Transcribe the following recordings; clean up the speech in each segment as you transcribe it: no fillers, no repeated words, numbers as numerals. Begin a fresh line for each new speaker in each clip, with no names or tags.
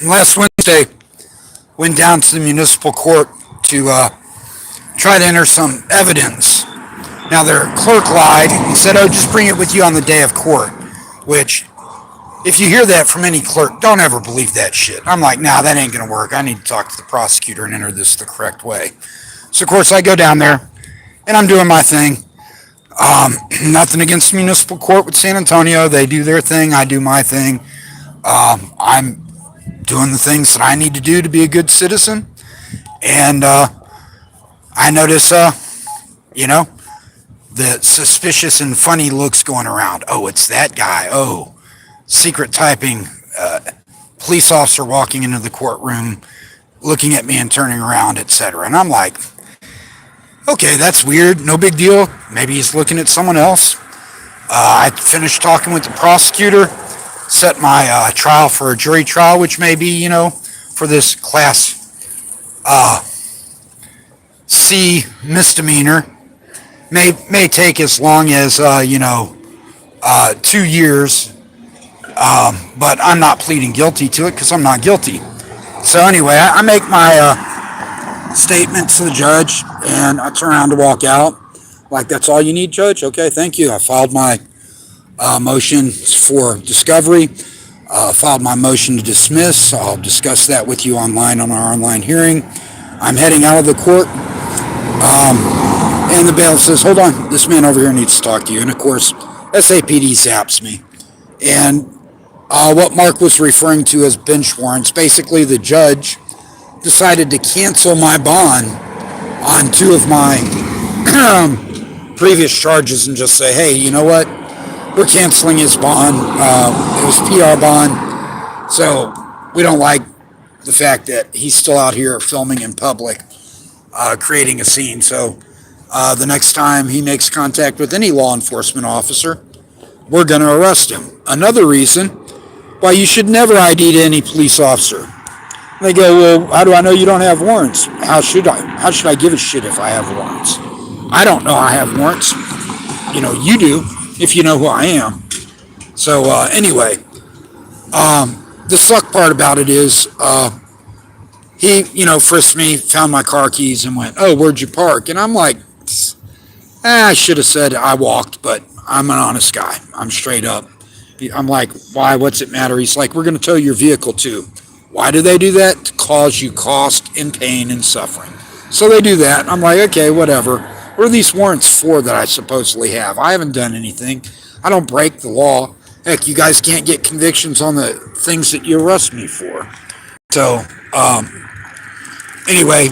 Last Wednesday, went down to the municipal court to try to enter some evidence. Now, their clerk lied and said, oh, just bring it with you on the day of court, which, if you hear that from any clerk, don't ever believe that shit. I'm like, nah, that ain't going to work. I need to talk to the prosecutor and enter this the correct way. So, of course, I go down there and I'm doing my thing. Nothing against municipal court with San Antonio. They do their thing. I do my thing. I'm doing the things that I need to do to be a good citizen. And I notice, you know, the suspicious and funny looks going around. Oh, it's that guy. Oh, secret typing police officer walking into the courtroom, looking at me and turning around, etc. And I'm like, okay, that's weird. No big deal. Maybe he's looking at someone else. I finished talking with the prosecutor, set my trial for a jury trial, which may be, for this class C misdemeanor. May take as long as, 2 years. But I'm not pleading guilty to it because I'm not guilty. So anyway, I make my statement to the judge and I turn around to walk out. Like, that's all you need, Judge? Okay, thank you. I filed my motion for discovery, filed my motion to dismiss. I'll discuss that with you online on our online hearing. I'm heading out of the court. And the bailiff says, hold on, this man over here needs to talk to you. And of course, SAPD zaps me. And what Mark was referring to as bench warrants, basically the judge decided to cancel my bond on two of my previous charges and just say, hey, you know what? We're canceling his bond. It was PR bond. So we don't like the fact that he's still out here filming in public, creating a scene. So the next time he makes contact with any law enforcement officer, we're going to arrest him. Another reason why you should never ID to any police officer. They go, well, how do I know you don't have warrants? How should I? How should I give a shit if I have warrants? I don't know I have warrants. You do, if you know who I am. So anyway, the suck part about it is he, frisked me, found my car keys and went, oh, where'd you park? And I'm like, I should have said I walked, but I'm an honest guy. I'm straight up. I'm like, why? What's it matter? He's like, we're going to tow your vehicle too. Why do they do that? To cause you cost and pain and suffering. So they do that. I'm like, okay, whatever. What are these warrants for that I supposedly have? I haven't done anything. I don't break the law. Heck, you guys can't get convictions on the things that you arrest me for. So, anyway,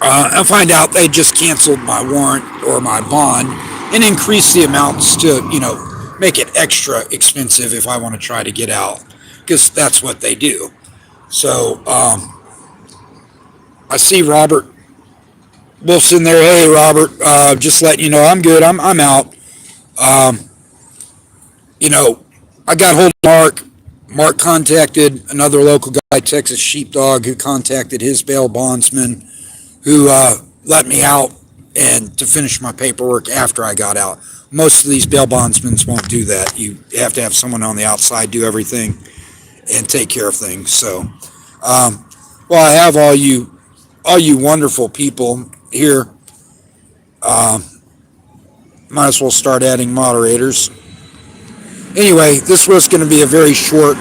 I find out they just canceled my warrant or my bond and increased the amounts to, make it extra expensive if I want to try to get out, because that's what they do. So I see Robert Wilson there. Hey, Robert, just letting you know I'm good. I'm out. I got hold of Mark. Mark contacted another local guy, Texas Sheepdog, who contacted his bail bondsman, who let me out and to finish my paperwork after I got out. Most of these bail bondsmen won't do that. You have to have someone on the outside do everything and take care of things. So, I have all you wonderful people here. Might as well start adding moderators. Anyway, this was going to be a very short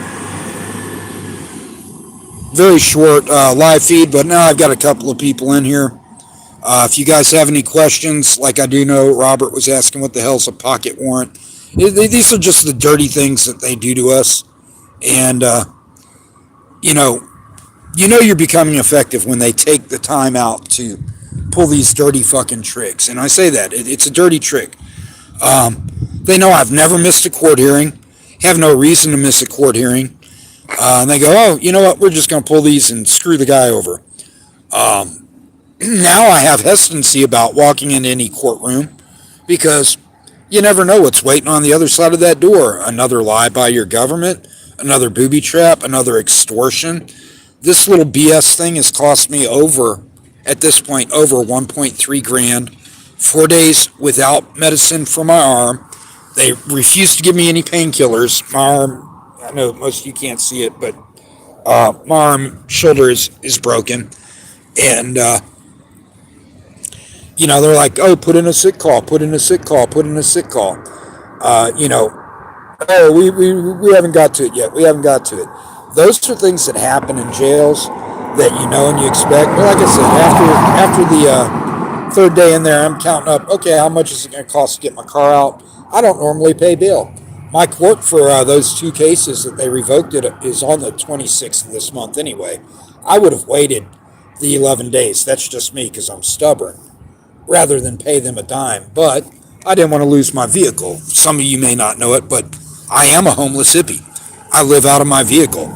live feed, but now I've got a couple of people in here. If you guys have any questions, like I do know Robert was asking what the hell's a pocket warrant. These are just the dirty things that they do to us. And, you're becoming effective when they take the time out to pull these dirty fucking tricks. And I say that. It's a dirty trick. They know I've never missed a court hearing, have no reason to miss a court hearing. And they go, oh, you know what? We're just going to pull these and screw the guy over. Now I have hesitancy about walking into any courtroom because you never know what's waiting on the other side of that door. Another lie by your government, another booby trap, another extortion. This little BS thing has cost me at this point, over 1.3 grand. 4 days without medicine for my arm. They refused to give me any painkillers. My arm, I know most of you can't see it, but My arm, shoulder is broken. And, they're like, oh, put in a sick call, put in a sick call, put in a sick call. Uh, you know, oh, we haven't got to it yet. We haven't got to it. Those are things that happen in jails that you know and you expect. But like I said, after the third day in there, I'm counting up. Okay, how much is it going to cost to get my car out? I don't normally pay bail. My court for those two cases that they revoked it is on the 26th of this month anyway. I would have waited the 11 days. That's just me because I'm stubborn rather than pay them a dime. But I didn't want to lose my vehicle. Some of you may not know it, but I am a homeless hippie. I live out of my vehicle.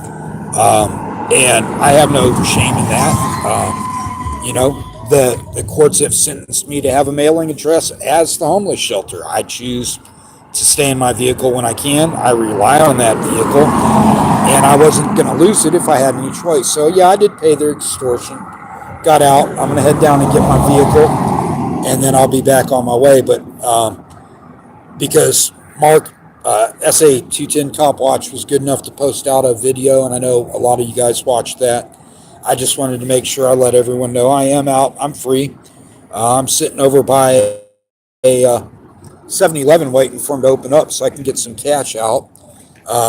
And I have no shame in that. The courts have sentenced me to have a mailing address as the homeless shelter. I choose to stay in my vehicle when I can. I rely on that vehicle, and I wasn't going to lose it if I had any choice. So yeah, I did pay their extortion. Got out. I'm going to head down and get my vehicle, and then I'll be back on my way. But because Mark, SA 210 Cop Watch was good enough to post out a video, and I know a lot of you guys watched that. I just wanted to make sure I let everyone know I am out. I'm free. I'm sitting over by a 7-Eleven waiting for them to open up so I can get some cash out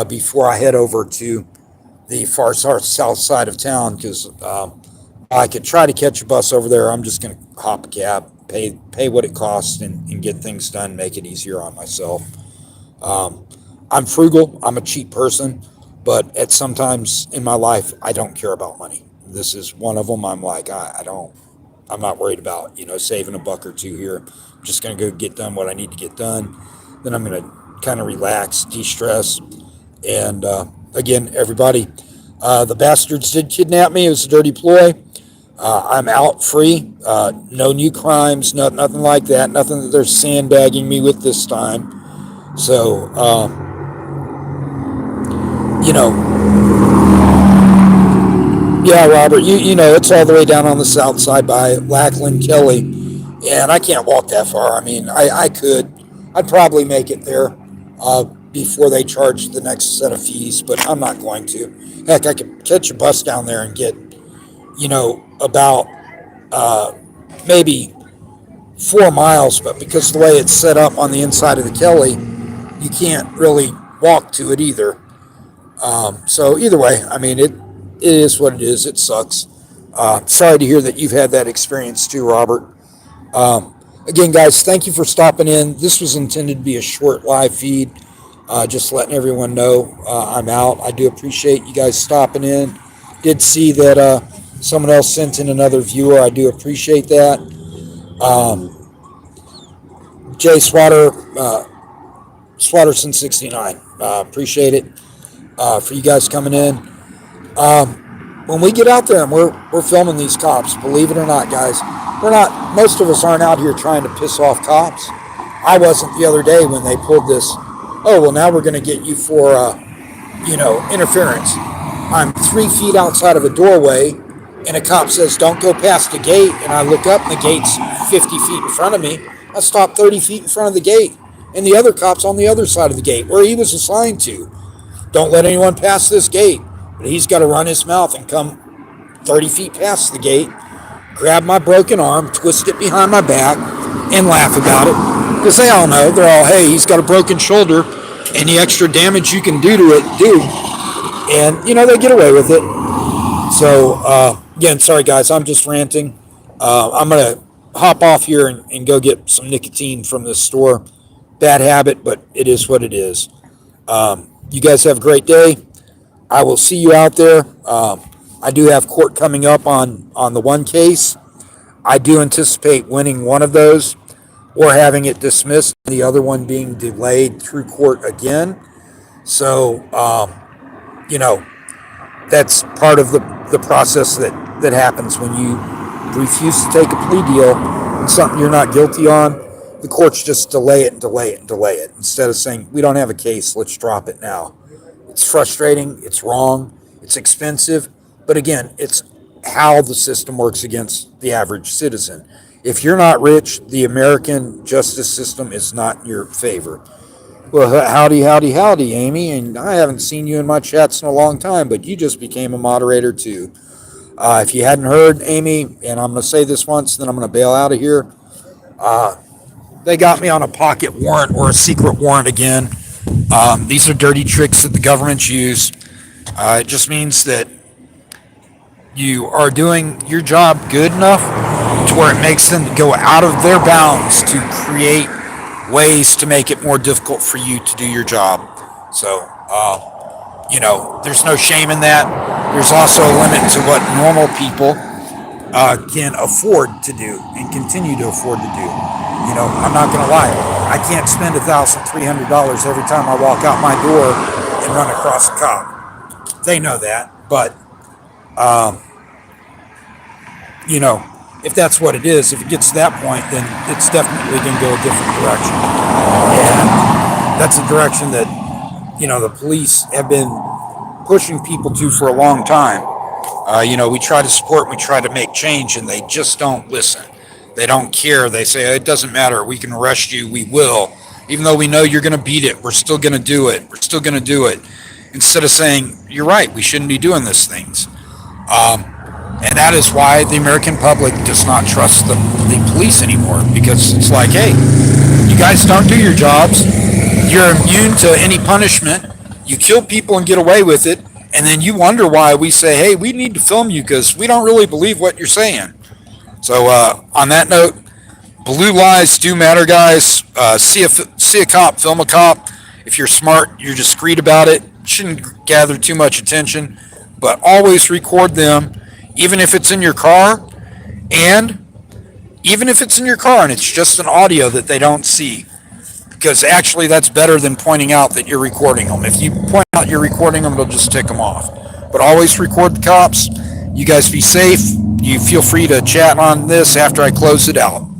before I head over to the far south side of town, because I could try to catch a bus over there. I'm just going to hop a cab, pay what it costs, and get things done, make it easier on myself. I'm frugal. I'm a cheap person, but at sometimes in my life, I don't care about money. This is one of them. I'm like, I'm not worried about, saving a buck or two here. I'm just going to go get done what I need to get done. Then I'm going to kind of relax, de-stress. And again, everybody, the bastards did kidnap me. It was a dirty ploy. I'm out free. No new crimes, nothing like that. Nothing that they're sandbagging me with this time. So, yeah, Robert, you know, it's all the way down on the south side by Lackland, Kelly, and I can't walk that far. I mean, I could. I'd probably make it there before they charge the next set of fees, but I'm not going to. Heck, I could catch a bus down there and get, about maybe 4 miles, but because of the way it's set up on the inside of the Kelly, you can't really walk to it either. So either way, I mean, it is what it is. It sucks. Sorry to hear that you've had that experience too, Robert. Again, guys, thank you for stopping in. This was intended to be a short live feed, just letting everyone know I'm out. I do appreciate you guys stopping in. Did see that someone else sent in another viewer. I do appreciate that. Jay Swatterson 69. Appreciate it for you guys coming in. When we get out there and we're filming these cops, believe it or not, guys, most of us aren't out here trying to piss off cops. I wasn't the other day when they pulled this, oh, well, now we're going to get you for, interference. I'm 3 feet outside of a doorway, and a cop says, don't go past the gate, and I look up, and the gate's 50 feet in front of me. I stop 30 feet in front of the gate, and the other cop's on the other side of the gate, where he was assigned to. Don't let anyone pass this gate. But he's got to run his mouth and come 30 feet past the gate, grab my broken arm, twist it behind my back, and laugh about it. Because they all know, they're all, hey, he's got a broken shoulder, any extra damage you can do to it, do. And, they get away with it. So, again, sorry, guys, I'm just ranting. I'm going to hop off here and go get some nicotine from this store. Bad habit, but it is what it is. You guys have a great day. I will see you out there. I do have court coming up on the one case. I do anticipate winning one of those or having it dismissed, the other one being delayed through court again. So, that's part of the process that happens when you refuse to take a plea deal on something you're not guilty on. The courts just delay it and delay it and delay it instead of saying, we don't have a case, let's drop it now. It's frustrating, it's wrong, it's expensive, but again, it's how the system works against the average citizen. If you're not rich, the American justice system is not in your favor. Well, howdy, howdy, howdy, Amy. And I haven't seen you in my chats in a long time, but you just became a moderator too. If you hadn't heard, Amy, and I'm going to say this once, then I'm going to bail out of here. They got me on a pocket warrant or a secret warrant again. These are dirty tricks that the governments use. It just means that you are doing your job good enough to where it makes them go out of their bounds to create ways to make it more difficult for you to do your job. So, there's no shame in that. There's also a limit to what normal people can afford to do and continue to afford to do. I'm not going to lie. I can't spend $1,300 every time I walk out my door and run across a cop. They know that, but if that's what it is, if it gets to that point, then it's definitely going to go a different direction. And that's a direction that, the police have been pushing people to for a long time. We try to support, we try to make change, and they just don't listen. They don't care. They say, it doesn't matter. We can arrest you. We will. Even though we know you're going to beat it, we're still going to do it. We're still going to do it. Instead of saying, you're right, we shouldn't be doing these things. And that is why the American public does not trust the police anymore, because it's like, hey, you guys don't do your jobs. You're immune to any punishment. You kill people and get away with it. And then you wonder why we say, hey, we need to film you because we don't really believe what you're saying. So on that note, blue lives do matter, guys. See a cop, film a cop. If you're smart, you're discreet about it. Shouldn't gather too much attention, but always record them. Even if it's in your car, and even if it's in your car and it's just an audio that they don't see, because actually that's better than pointing out that you're recording them. If you point out you're recording them, it'll just tick them off. But always record the cops. You guys be safe. You feel free to chat on this after I close it out.